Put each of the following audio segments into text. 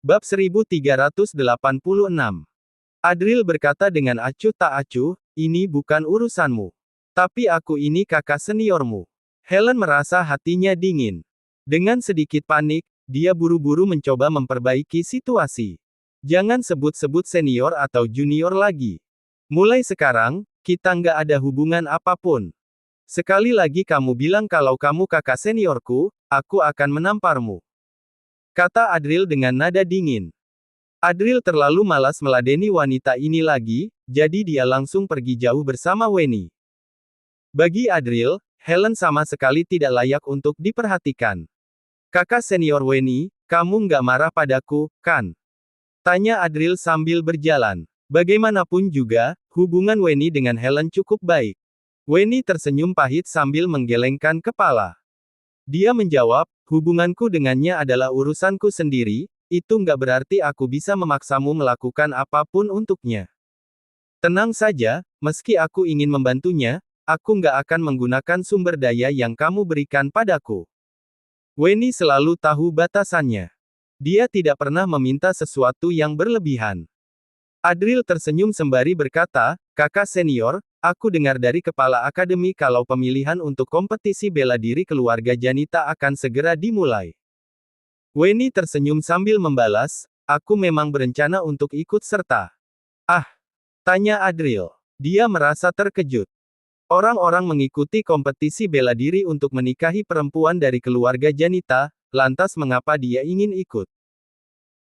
Bab 1386. Adril berkata dengan acuh tak acuh, ini bukan urusanmu. Tapi aku ini kakak seniormu. Helen merasa hatinya dingin. Dengan sedikit panik, dia buru-buru mencoba memperbaiki situasi. Jangan sebut-sebut senior atau junior lagi. Mulai sekarang, kita nggak ada hubungan apapun. Sekali lagi kamu bilang kalau kamu kakak seniorku, aku akan menamparmu. Kata Adril dengan nada dingin. Adril terlalu malas meladeni wanita ini lagi, jadi dia langsung pergi jauh bersama Weni. Bagi Adril, Helen sama sekali tidak layak untuk diperhatikan. Kakak senior Weni, kamu nggak marah padaku, kan? Tanya Adril sambil berjalan. Bagaimanapun juga, hubungan Weni dengan Helen cukup baik. Weni tersenyum pahit sambil menggelengkan kepala. Dia menjawab, hubunganku dengannya adalah urusanku sendiri, itu nggak berarti aku bisa memaksamu melakukan apapun untuknya. Tenang saja, meski aku ingin membantunya, aku nggak akan menggunakan sumber daya yang kamu berikan padaku. Weni selalu tahu batasannya. Dia tidak pernah meminta sesuatu yang berlebihan. Adril tersenyum sembari berkata, kakak senior, aku dengar dari kepala akademi kalau pemilihan untuk kompetisi bela diri keluarga Janita akan segera dimulai. Weni tersenyum sambil membalas, aku memang berencana untuk ikut serta. Ah, tanya Adril. Dia merasa terkejut. Orang-orang mengikuti kompetisi bela diri untuk menikahi perempuan dari keluarga Janita, lantas mengapa dia ingin ikut?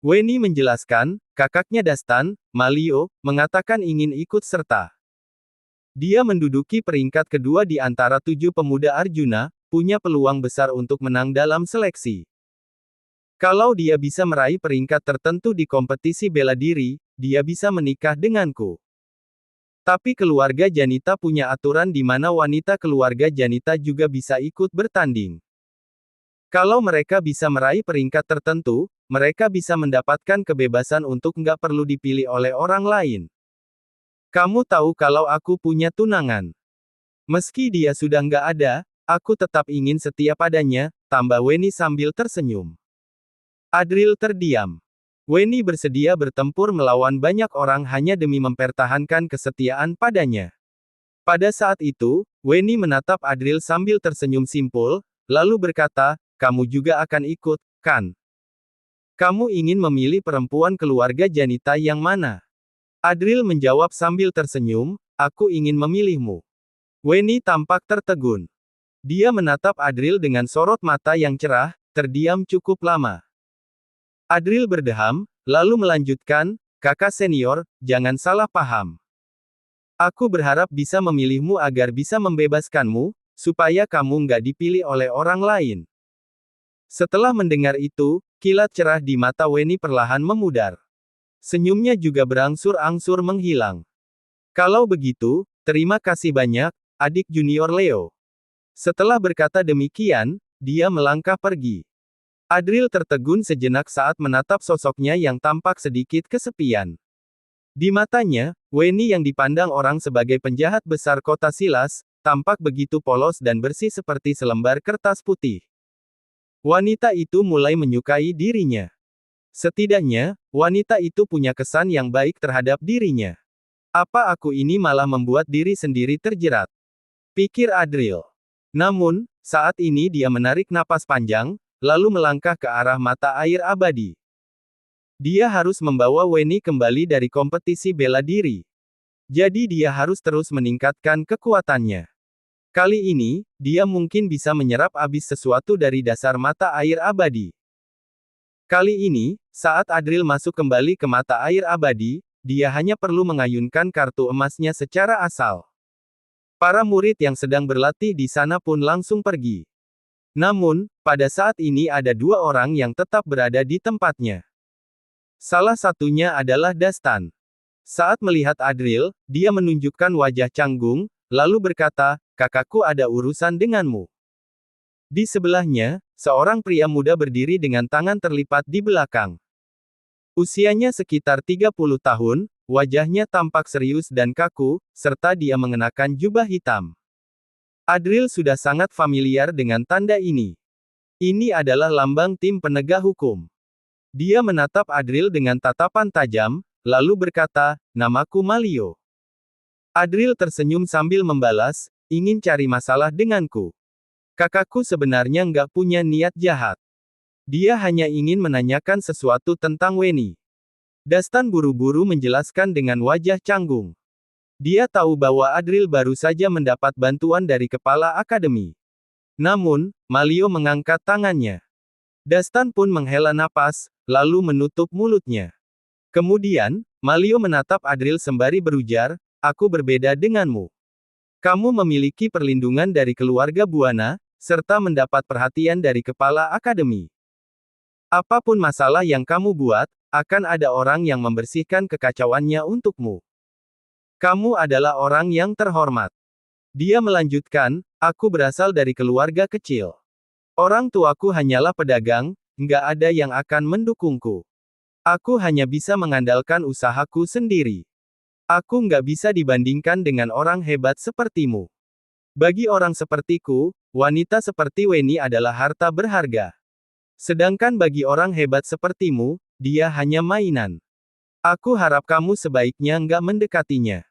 Weni menjelaskan, kakaknya Dastan, Malio, mengatakan ingin ikut serta. Dia menduduki peringkat kedua di antara 7 pemuda Arjuna, punya peluang besar untuk menang dalam seleksi. Kalau dia bisa meraih peringkat tertentu di kompetisi bela diri, dia bisa menikah denganku. Tapi keluarga Janita punya aturan di mana wanita keluarga Janita juga bisa ikut bertanding. Kalau mereka bisa meraih peringkat tertentu, mereka bisa mendapatkan kebebasan untuk nggak perlu dipilih oleh orang lain. Kamu tahu kalau aku punya tunangan. Meski dia sudah nggak ada, aku tetap ingin setia padanya, tambah Weni sambil tersenyum. Adril terdiam. Weni bersedia bertempur melawan banyak orang hanya demi mempertahankan kesetiaan padanya. Pada saat itu, Weni menatap Adril sambil tersenyum simpul, lalu berkata, kamu juga akan ikut, kan? Kamu ingin memilih perempuan keluarga Janita yang mana? Adril menjawab sambil tersenyum, aku ingin memilihmu. Weni tampak tertegun. Dia menatap Adril dengan sorot mata yang cerah, terdiam cukup lama. Adril berdeham, lalu melanjutkan, kakak senior, jangan salah paham. Aku berharap bisa memilihmu agar bisa membebaskanmu, supaya kamu nggak dipilih oleh orang lain. Setelah mendengar itu, kilat cerah di mata Weni perlahan memudar. Senyumnya juga berangsur-angsur menghilang. Kalau begitu, terima kasih banyak, adik junior Leo. Setelah berkata demikian, dia melangkah pergi. Adril tertegun sejenak saat menatap sosoknya yang tampak sedikit kesepian. Di matanya, Weni yang dipandang orang sebagai penjahat besar kota Silas, tampak begitu polos dan bersih seperti selembar kertas putih. Wanita itu mulai menyukai dirinya. Setidaknya, wanita itu punya kesan yang baik terhadap dirinya. Apa aku ini malah membuat diri sendiri terjerat? Pikir Adril. Namun, saat ini dia menarik napas panjang, lalu melangkah ke arah mata air abadi. Dia harus membawa Weni kembali dari kompetisi bela diri. Jadi dia harus terus meningkatkan kekuatannya. Kali ini, dia mungkin bisa menyerap habis sesuatu dari dasar mata air abadi. Kali ini, saat Adril masuk kembali ke mata air abadi, dia hanya perlu mengayunkan kartu emasnya secara asal. Para murid yang sedang berlatih di sana pun langsung pergi. Namun, pada saat ini ada 2 orang yang tetap berada di tempatnya. Salah satunya adalah Dastan. Saat melihat Adril, dia menunjukkan wajah canggung, lalu berkata, kakakku ada urusan denganmu. Di sebelahnya, seorang pria muda berdiri dengan tangan terlipat di belakang. Usianya sekitar 30 tahun, wajahnya tampak serius dan kaku, serta dia mengenakan jubah hitam. Adril sudah sangat familiar dengan tanda ini. Ini adalah lambang tim penegak hukum. Dia menatap Adril dengan tatapan tajam, lalu berkata, "Namaku Malio." Adril tersenyum sambil membalas, "Ingin cari masalah denganku? Kakakku sebenarnya nggak punya niat jahat. Dia hanya ingin menanyakan sesuatu tentang Weni." Dastan buru-buru menjelaskan dengan wajah canggung. Dia tahu bahwa Adril baru saja mendapat bantuan dari kepala akademi. Namun, Malio mengangkat tangannya. Dastan pun menghela napas, lalu menutup mulutnya. Kemudian, Malio menatap Adril sembari berujar, "Aku berbeda denganmu. Kamu memiliki perlindungan dari keluarga Buana, serta mendapat perhatian dari kepala akademi. Apapun masalah yang kamu buat, akan ada orang yang membersihkan kekacauannya untukmu. Kamu adalah orang yang terhormat." Dia melanjutkan, "Aku berasal dari keluarga kecil. Orang tuaku hanyalah pedagang, nggak ada yang akan mendukungku. Aku hanya bisa mengandalkan usahaku sendiri. Aku nggak bisa dibandingkan dengan orang hebat sepertimu. Bagi orang sepertiku, wanita seperti Weni adalah harta berharga. Sedangkan bagi orang hebat sepertimu, dia hanya mainan. Aku harap kamu sebaiknya nggak mendekatinya."